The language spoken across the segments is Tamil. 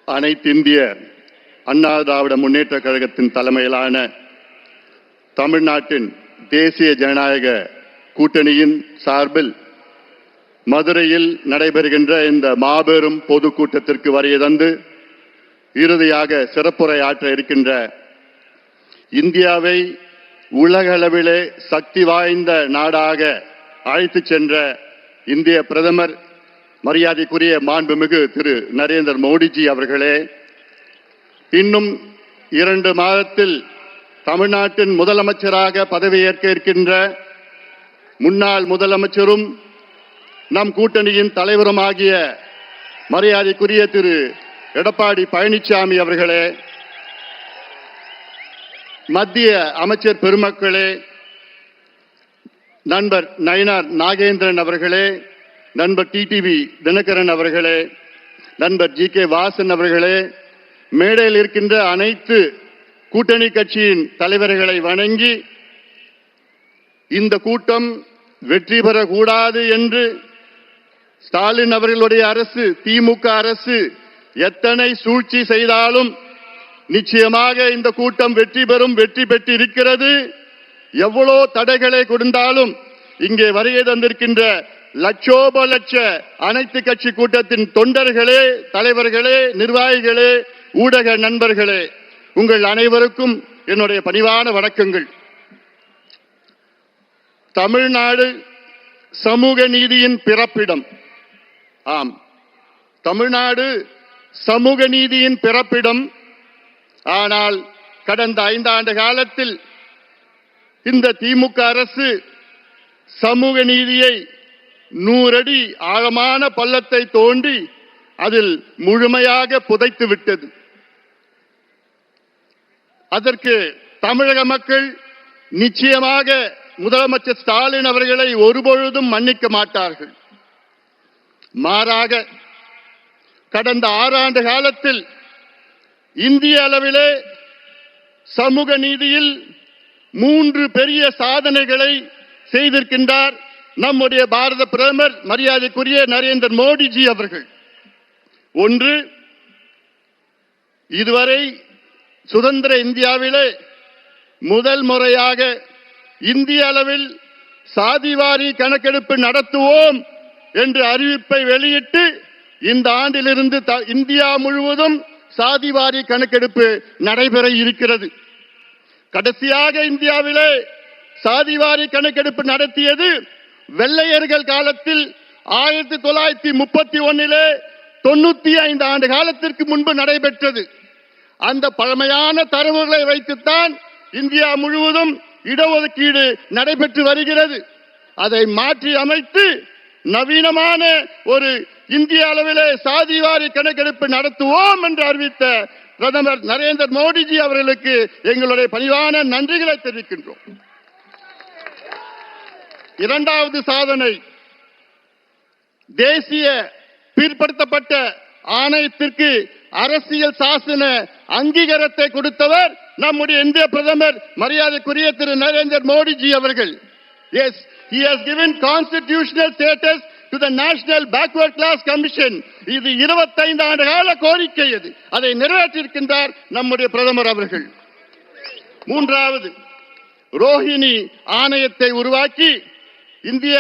அனைத்திந்திய அண்ணா திராவிட முன்னேற்ற கழகத்தின் தலைமையிலான தமிழ்நாட்டின் தேசிய ஜனநாயக கூட்டணியின் சார்பில் மதுரையில் நடைபெறுகின்ற இந்த மாபெரும் பொதுக்கூட்டத்திற்கு வருகை தந்து இறுதியாக சிறப்புரை ஆற்ற இருக்கின்ற இந்தியாவை உலகளவிலே சக்தி வாய்ந்த நாடாக அழைத்து சென்ற இந்திய பிரதமர் மரியாதைக்குரிய மாண்புமிகு திரு நரேந்திர மோடிஜி அவர்களே, இன்னும் 2 மாதத்தில் தமிழ்நாட்டின் முதலமைச்சராக பதவியேற்க இருக்கின்ற முன்னாள் முதலமைச்சரும் நம் கூட்டணியின் தலைவருமாகிய மரியாதைக்குரிய திரு எடப்பாடி பழனிசாமி அவர்களே, மத்திய அமைச்சர் பெருமக்களே, நண்பர் நயினார் நாகேந்திரன் அவர்களே, நண்பர் டிடிவி தினகரன் அவர்களே, நண்பர் ஜி.கே. வாசன் அவர்களே, மேடையில் இருக்கின்ற அனைத்து கூட்டணி கட்சியின் தலைவர்களை வணங்கி இந்த கூட்டம் வெற்றி பெறக்கூடாது என்று ஸ்டாலின் அவர்களுடைய அரசு, திமுக அரசு எத்தனை சூழ்ச்சி செய்தாலும் நிச்சயமாக இந்த கூட்டம் வெற்றி பெற்று இருக்கிறது. எவ்வளோ தடைகளை கொடுத்தாலும் இங்கே வருகை தந்திருக்கின்ற லட்சோப லட்ச அனைத்து கட்சி கூட்டத்தின் தொண்டர்களே, தலைவர்களே, நிர்வாகிகளே, ஊடக நண்பர்களே, உங்கள் அனைவருக்கும் என்னுடைய பணிவான வணக்கங்கள். தமிழ்நாடு சமூக நீதியின் பிறப்பிடம். ஆம், தமிழ்நாடு சமூக நீதியின் பிறப்பிடம். ஆனால் கடந்த 5 ஆண்டு காலத்தில் இந்த திமுக அரசு சமூக நீதியை 100 அடி ஆழமான பள்ளத்தை தோண்டி அதில் முழுமையாக புதைத்து விட்டது. அதற்கு தமிழக மக்கள் நிச்சயமாக முதலமைச்சர் ஸ்டாலின் அவர்களை ஒருபொழுதும் மன்னிக்க மாட்டார்கள். மாறாக கடந்த 6 ஆண்டு காலத்தில் இந்திய அளவிலே சமூக நீதியில் 3 பெரிய சாதனைகளை செய்திருக்கின்றார் நம்முடைய பாரத பிரதமர் மரியாதைக்குரிய நரேந்திர மோடிஜி அவர்கள். ஒன்று, இதுவரை சுதந்திர இந்தியாவிலே முதல் முறையாக இந்திய அளவில் சாதிவாரி கணக்கெடுப்பு நடத்துவோம் என்று அறிவிப்பை வெளியிட்டு இந்த ஆண்டிலிருந்து இந்தியா முழுவதும் சாதிவாரி கணக்கெடுப்பு நடைபெற இருக்கிறது. கடைசியாக இந்தியாவிலே சாதிவாரி கணக்கெடுப்பு நடத்தியது வெள்ளையர்கள் காலத்தில் 1931 95 ஆண்டு காலத்திற்கு முன்பு நடைபெற்றது. அந்த பழமையான தரவுகளை வைத்துத்தான் இந்தியா முழுவதும் இடஒதுக்கீடு நடைபெற்று வருகிறது. அதை மாற்றி அமைத்து நவீனமான ஒரு இந்திய அளவிலே சாதிவாரி கணக்கெடுப்பு நடத்துவோம் என்று அறிவித்த பிரதமர் நரேந்திர மோடிஜி அவர்களுக்கு எங்களுடைய பணிவான நன்றிகளை தெரிவிக்கின்றோம். 2வது சாதனை, தேசிய பிற்படுத்தப்பட்ட ஆணையத்திற்கு அரசியல் சாசன அங்கீகாரத்தை கொடுத்தவர் நம்முடைய இந்திய பிரதமர் மரியாதைக்குரிய திரு நரேந்திர மோடிஜி அவர்கள். Yes, he has given constitutional status to the National Backward Class Commission. இது 25 ஆண்டு கால கோரிக்கை. அதை நிறைவேற்றியிருக்கின்றார் நம்முடைய பிரதமர் அவர்கள். 3வது, ரோஹிணி ஆணையத்தை உருவாக்கி இந்திய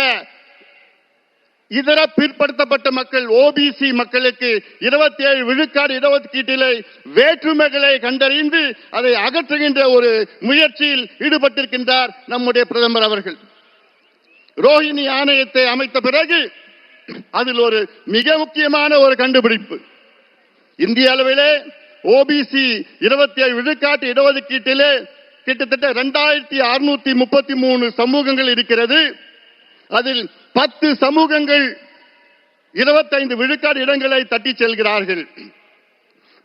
இதர பிற்படுத்தப்பட்ட மக்கள் ஓபிசி மக்களுக்கு 27 விழுக்காடு இடஒதுக்கீட்டிலே வேற்றுமைகளை கண்டறிந்து அதை அகற்றுகின்ற ஒரு முயற்சியில் ஈடுபட்டிருக்கின்றார் நம்முடைய பிரதமர் அவர்கள். ரோஹிணி ஆணையத்தை அமைத்த பிறகு அதில் ஒரு மிக முக்கியமான ஒரு கண்டுபிடிப்பு, இந்திய அளவிலே ஓபிசி 27 விழுக்காட்டு இடஒதுக்கீட்டிலே கிட்டத்தட்ட 2633 சமூகங்கள் இருக்கிறது. அதில் 10 சமூகங்கள் 25 விழுக்காடு இடங்களை தட்டி செல்கிறார்கள்.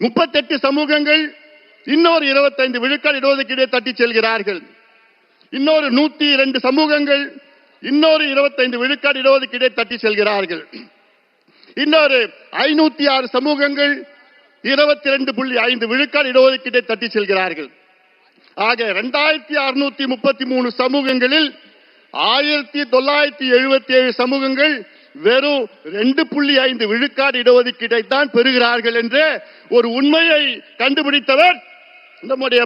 38 சமூகங்கள் இன்னொரு 25 விழுக்காடு இடஒதுக்கீடை தட்டி செல்கிறார்கள். இன்னொரு 102 சமூகங்கள் இன்னொரு 25 விழுக்காடு இடஒதுக்கீடை தட்டி செல்கிறார்கள். இன்னொரு 506 சமூகங்கள் 22.5 விழுக்காடு இடஒதுக்கீடை தட்டி செல்கிறார்கள். ஆக 2633 சமூகங்களில் 1977 சமூகங்கள் வெறும் 2.5 விழுக்காடு இடஒதுக்கீட்டை தான் பெறுகிறார்கள் என்ற ஒரு உண்மையை கண்டுபிடித்தவர் நம்முடைய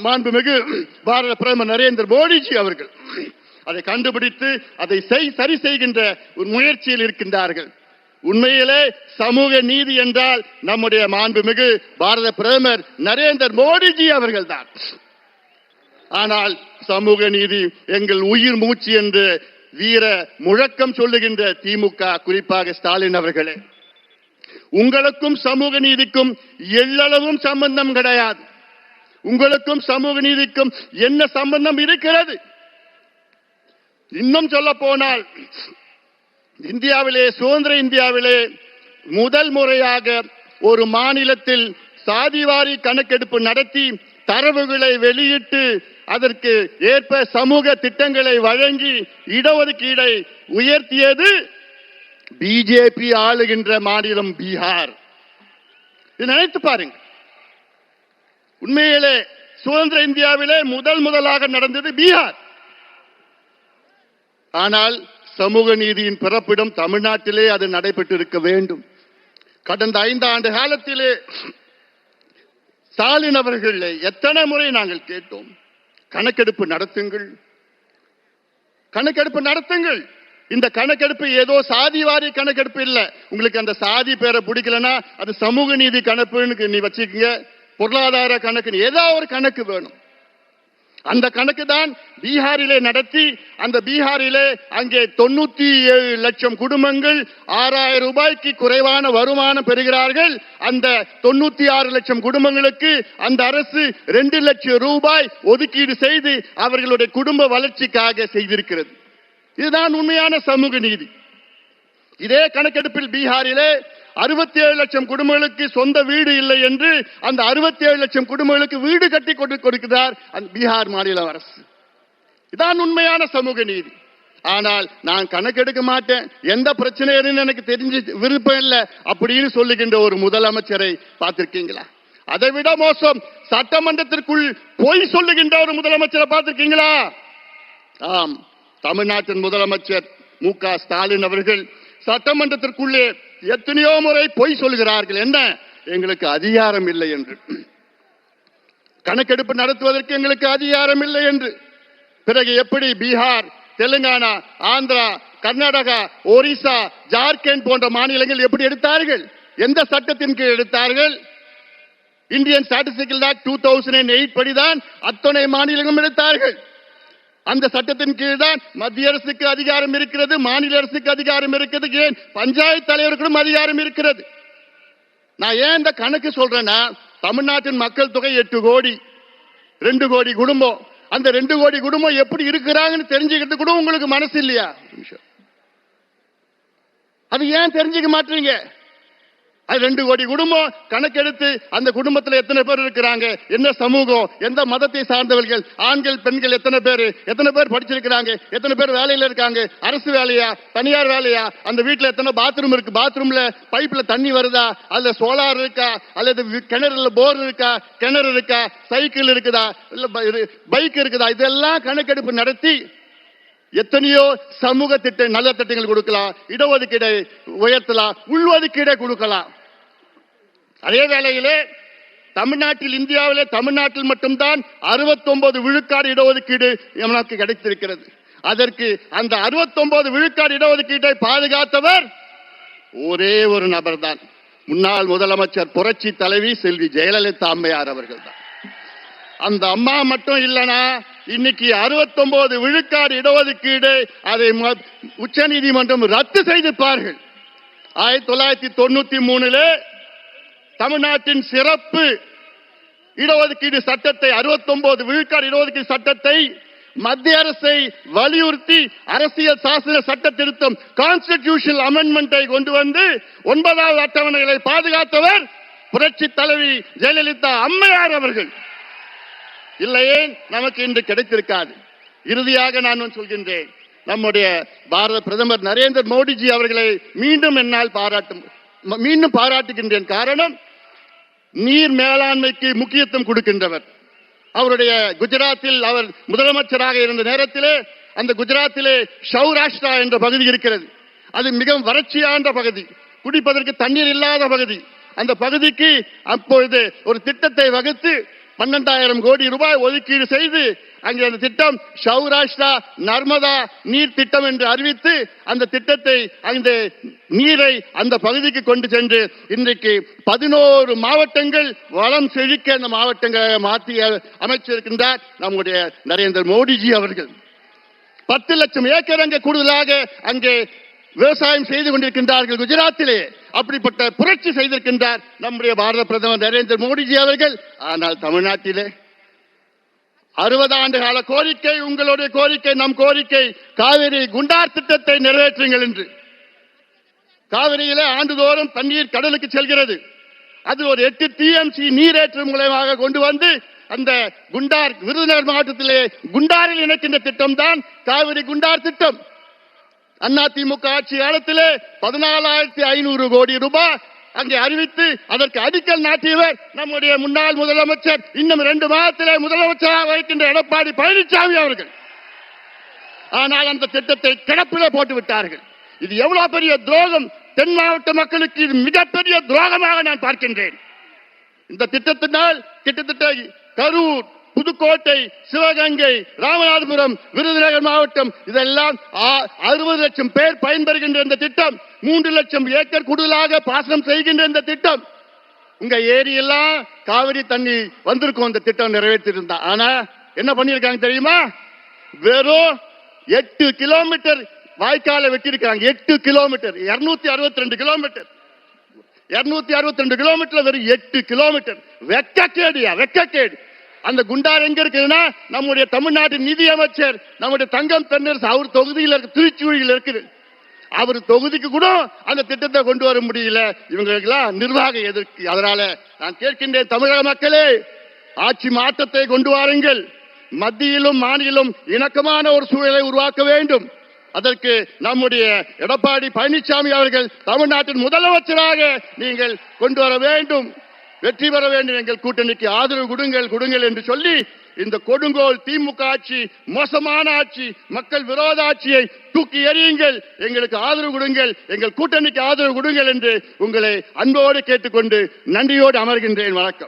மாண்புமிகு பாரத பிரதமர் நரேந்திர மோடிஜி அவர்கள். அதை கண்டுபிடித்து அதை சரி செய்கின்ற ஒரு முயற்சியில் இருக்கின்றார்கள். உண்மையிலே சமூக நீதி என்றால் நம்முடைய மாண்புமிகு பாரத பிரதமர் நரேந்திர மோடிஜி அவர்கள் தான். ஆனால் சமூக நீதி எங்கள் உயிர் மூச்சு என்று வீர முழக்கம் சொல்லுகின்ற திமுக, குறிப்பாக ஸ்டாலின் அவர்களே, உங்களுக்கும் சமூக நீதிக்கும் எள்ளளவும் சம்பந்தம் கிடையாது. உங்களுக்கும் சமூக நீதிக்கும் என்ன சம்பந்தம் இருக்கிறது? இன்னும் சொல்ல போனால் இந்தியாவிலே, சுதந்திர இந்தியாவிலே முதல் முறையாக ஒரு மாநிலத்தில் சாதிவாரி கணக்கெடுப்பு நடத்தி தரவுகளை வெளியிட்டு அதற்கு ஏற்ப சமூக திட்டங்களை வழங்கி இடஒதுக்கீடை உயர்த்தியது பிஜேபி ஆளுகின்ற மாநிலம் பீகார். நினைத்து பாருங்க. உண்மையிலே சுதந்திர இந்தியாவிலே முதலாக நடந்தது பீகார். ஆனால் சமூக நீதியின் பிறப்பிடம் தமிழ்நாட்டிலே அது நடைபெற்றிருக்க வேண்டும். கடந்த 5 ஆண்டு காலத்திலே ஸ்டாலின் அவர்களை எத்தனை முறை நாங்கள் கேட்டோம், கணக்கெடுப்பு நடத்துங்கள், கணக்கெடுப்பு நடத்துங்கள். இந்த கணக்கெடுப்பு ஏதோ சாதிவாரி கணக்கெடுப்பு இல்ல. உங்களுக்கு அந்த சாதி பேரை பிடிக்கலன்னா அது சமூக நீதி கணக்குன்னு நீ வச்சுக்கீங்க, பொருளாதார கணக்கு, ஏதாவது ஒரு கணக்கு வேணும். அந்த கணக்கு தான் பீகாரிலே நடத்தி, அந்த பீகாரிலே அங்கே 97 லட்சம் குடும்பங்கள் 6000 ரூபாய்க்கு குறைவான வருமானம் பெறுகிறார்கள். அந்த 96 லட்சம் குடும்பங்களுக்கு அந்த அரசு 2 லட்சம் ரூபாய் ஒதுக்கீடு செய்து அவர்களுடைய குடும்ப வளர்ச்சிக்காக செய்திருக்கிறது. இதுதான் உண்மையான சமூக நீதி. இதே கணக்கெடுப்பில் பீகாரிலே 67 லட்சம் குடும்பங்களுக்கு சொந்த வீடு இல்லை என்று அந்த 67 லட்சம் குடும்பங்களுக்கு வீடு கட்டி கொடுக்கிறார் அந்த பீகார் மாநில அரசு. இதான் உண்மையான சமூக நீதி. ஆனால் நான் கணக்கெடுக்க மாட்டேன், எந்த பிரச்சனையும் எனக்கு தெரிஞ்சு விருப்பம் இல்லை அப்படின்னு சொல்லுகின்ற ஒரு முதலமைச்சரை பார்த்திருக்கீங்களா? அதை விட மோசம், சட்டமன்றத்திற்குள் பொய் சொல்லுகின்ற ஒரு முதலமைச்சரை பார்த்திருக்கீங்களா? ஆம், தமிழ்நாட்டின் முதலமைச்சர் மு.க. ஸ்டாலின் அவர்கள் சட்டமன்றத்திற்குள்ளே எத்தனையோ முறை பொய் சொல்கிறார்கள். என்ன, எங்களுக்கு அதிகாரம் இல்லை என்று, கணக்கெடுப்பு நடத்துவதற்கு எங்களுக்கு அதிகாரம் இல்லை என்று. பிறகு எப்படி பீகார், தெலுங்கானா, ஆந்திரா, கர்நாடகா, ஒரிசா, ஜார்க்கண்ட் போன்ற மாநிலங்கள் எப்படி எடுத்தார்கள்? எந்த சட்டத்தின் கீழ் எடுத்தார்கள்? இந்தியன் ஸ்டாட்டிஸ்டிக்கல் ஆக்ட் 2008 படிதான் அத்தனை மாநிலங்களும் எடுத்தார்கள். அந்த சட்டத்தின் கீழ் தான் மத்திய அரசுக்கு அதிகாரம் இருக்கிறது, மாநில அரசுக்கு அதிகாரம் இருக்கிறது, ஏன் பஞ்சாயத்து தலைவர்களும் அதிகாரம் இருக்கிறது. நான் ஏன் இந்த கணக்கு சொல்றேன்னா, தமிழ்நாட்டின் மக்கள் தொகை 8 கோடி, 2 கோடி குடும்பம். அந்த 2 கோடி குடும்பம் எப்படி இருக்கிறாங்கன்னு தெரிஞ்சுக்கிறது கூட உங்களுக்கு மனசு இல்லையா? அது ஏன் தெரிஞ்சுக்க மாட்டீங்க? அது 2 கோடி குடும்பம் கணக்கெடுத்து அந்த குடும்பத்தில் எத்தனை பேர் இருக்கிறாங்க, என்ன சமூகம், எந்த மதத்தை சார்ந்தவர்கள், ஆண்கள் பெண்கள் எத்தனை பேர் படிச்சிருக்கிறாங்க, எத்தனை பேர் வேலையில இருக்காங்க, அரசு வேலையா தனியார் வேலையா, அந்த வீட்டில் எத்தனை பாத்ரூம் இருக்கு, பாத்ரூம்ல பைப்ல தண்ணி வருதா, அல்ல சோலார் இருக்கா, அல்லது கிணறுல போர் இருக்கா, கிணறு இருக்கா, சைக்கிள் இருக்குதா, இல்ல பைக் இருக்குதா, இதெல்லாம் கணக்கெடுப்பு நடத்தி எத்தனையோ சமூக திட்ட நல்ல திட்டங்கள் கொடுக்கலாம், இடஒதுக்கீடை உயர்த்தலாம், உள்ஒதுக்கீடை கொடுக்கலாம். அதே வேளையிலே தமிழ்நாட்டில், இந்தியாவிலே தமிழ்நாட்டில் மட்டும்தான் 69 விழுக்காடு இடஒதுக்கீடு நமக்கு கிடைத்திருக்கிறது. அதற்கு அந்த 69 விழுக்காடு இடஒதுக்கீட்டை பாதுகாத்தவர் ஒரே ஒரு நபர் தான், முன்னாள் முதலமைச்சர் புரட்சி தலைவி செல்வி ஜெயலலிதா அம்மையார் அவர்கள் தான். அந்த அம்மா மட்டும் இல்லனா இன்னைக்கு 69 விழுக்காடு இடஒதுக்கீடு அதை உச்ச நீதிமன்றம் ரத்து செய்திருப்பார்கள். 1993 தமிழ்நாட்டின் சிறப்பு இடஒதுக்கீடு சட்டத்தை, 69 விழுக்காடு இடஒதுக்கீடு சட்டத்தை மத்திய அரசை வலியுறுத்தி அரசியல் சாசன சட்ட திருத்தம், கான்ஸ்டிடியூஷனல் அமெண்ட்மெண்டை கொண்டு வந்து 9வது அட்டவணைகளை பாதுகாத்தவர் புரட்சி தலைவி ஜெயலலிதா அம்மையார் அவர்கள். இல்லையே நமக்கு இன்று கிடைத்திருக்காது. இறுதியாக நான் சொல்கின்றேன், நம்முடைய பாரத பிரதமர் நரேந்திர மோடிஜி அவர்களை மீண்டும் பாராட்டுகின்றேன். காரணம், நீர் மேலாண்மைக்கு முக்கியத்துவம் கொடுக்கின்றவர். அவருடைய குஜராத்தில் அவர் முதலமைச்சராக இருந்த நேரத்திலே அந்த குஜராத்திலே சௌராஷ்டிரா என்ற பகுதி இருக்கிறது. அது மிகவும் வறட்சியான பகுதி, குடிப்பதற்கு தண்ணீர் இல்லாத பகுதி. அந்த பகுதிக்கு அப்பொழுது ஒரு திட்டத்தை வகுத்து 12,000 கோடி ரூபாய் ஒதுக்கீடு செய்து அங்கே அந்த திட்டம் சௌராஷ்டிரா நர்மதா நீர் திட்டம் என்று அறிவித்து அந்த திட்டத்தை அந்த நீரை அந்த பகுதிக்கு கொண்டு சென்று இன்றைக்கு 11 மாவட்டங்கள் வளம் செழிக்க அந்த மாவட்டங்களை மாற்றி அமைச்சிருக்கின்றார் நம்முடைய நரேந்திர மோடிஜி அவர்கள். 10 லட்சம் ஏக்கர் அங்கே கூடுதலாக அங்கே விவசாயம் செய்து கொண்டிருக்கின்றார்கள் குஜராத்திலே. அப்படிப்பட்ட புரட்சி செய்திருக்கின்றார் நம்முடைய பாரத பிரதமர் நரேந்திர மோடிஜி அவர்கள். ஆனால் தமிழ்நாட்டிலே 60 ஆண்டு கால கோரிக்கை, உங்களுடைய கோரிக்கை, நம் கோரிக்கை, காவிரி குண்டார் திட்டத்தை நிறைவேற்றுங்கள் என்று. காவிரியிலே ஆண்டுதோறும் தண்ணீர் கடலுக்கு செல்கிறது. அது ஒரு 8 TMC நீரேற்று மூலமாக கொண்டு வந்து அந்த குண்டார் விருதுநகர் மாவட்டத்திலே குண்டாரில் இணைக்கின்ற திட்டம் தான் காவிரி குண்டார் திட்டம். அதிமுக ஆட்சி காலத்திலே 14,500 கோடி ரூபாய் அங்கே அறிவித்து அதற்கு அடிக்கல் நாட்டியவர் நம்முடைய முன்னாள் முதலமைச்சர், இன்னும் 2 மாதத்திலே முதலமைச்சராக வைக்கின்ற எடப்பாடி பழனிசாமி அவர்கள். ஆனால் அந்த திட்டத்தை கிடப்பிலே போட்டு விட்டார்கள். இது எவ்வளவு பெரிய துரோகம்! தென் மாவட்ட மக்களுக்கு இது மிகப்பெரிய துரோகமாக நான் பார்க்கின்றேன். இந்த திட்டத்தினால் கிட்டத்தட்ட கரூர், புதுக்கோட்டை, சிவகங்கை, ராமநாதபுரம், விருதுநகர் மாவட்டம் இதெல்லாம் 60 லட்சம் பேர் பயன்பெறுகின்ற இந்த திட்டம், 3 லட்சம் ஏக்கர் கூடுதலாக பாசனம் செய்கின்ற இந்த திட்டம். உங்க ஏரியெல்லாம் காவிரி தண்ணி வந்திருக்கும் இந்த திட்டம் நிறைவேற்றிருந்தா. ஆனா என்ன பண்ணிருக்காங்க தெரியுமா? வெறும் 8 கிலோமீட்டர் வாய்க்கால வெட்டிருக்காங்க. 8 கிலோமீட்டர், 262 கிலோமீட்டர், 262 கிலோமீட்டர், வெறும் 8 கிலோமீட்டர். வெக்கக்கேடியா, வெக்கக்கேடு. அந்த குண்டார் எங்க இருக்குதுன்னா நம்முடைய தமிழ்நாட்டின் நிதி அமைச்சர் நம்முடைய தங்கம் தென்னரசு அவர் தொகுதியில் இருக்கு, திருச்சூழியில் இருக்குது. அவர் தொகுதிக்கு கூட அந்த திட்டத்தை கொண்டு வர முடியல. இவங்களுக்கெல்லாம் நிர்வாக எதிர்க்கு. அதனால நான் கேட்கின்றேன், தமிழக மக்களே, ஆட்சி மாற்றத்தை கொண்டு வாருங்கள். மத்தியிலும் மாநிலம் இணக்கமான ஒரு சூழலை உருவாக்க வேண்டும். அதற்கு நம்முடைய எடப்பாடி பழனிசாமி அவர்கள் தமிழ்நாட்டின் முதலமைச்சராக நீங்கள் கொண்டு வர வேண்டும். வெற்றி பெற வேண்டும். எங்கள் கூட்டணிக்கு ஆதரவு கொடுங்கள் என்று சொல்லி இந்த கொடுங்கோல் திமுக ஆட்சி, மோசமான ஆட்சி, மக்கள் விரோத ஆட்சியை தூக்கி எறியுங்கள். எங்களுக்கு ஆதரவு கொடுங்கள், எங்கள் கூட்டணிக்கு ஆதரவு கொடுங்கள் என்று உங்களை அன்போடு கேட்டுக்கொண்டு நன்றியோடு அமர்கின்றேன். வணக்கம்.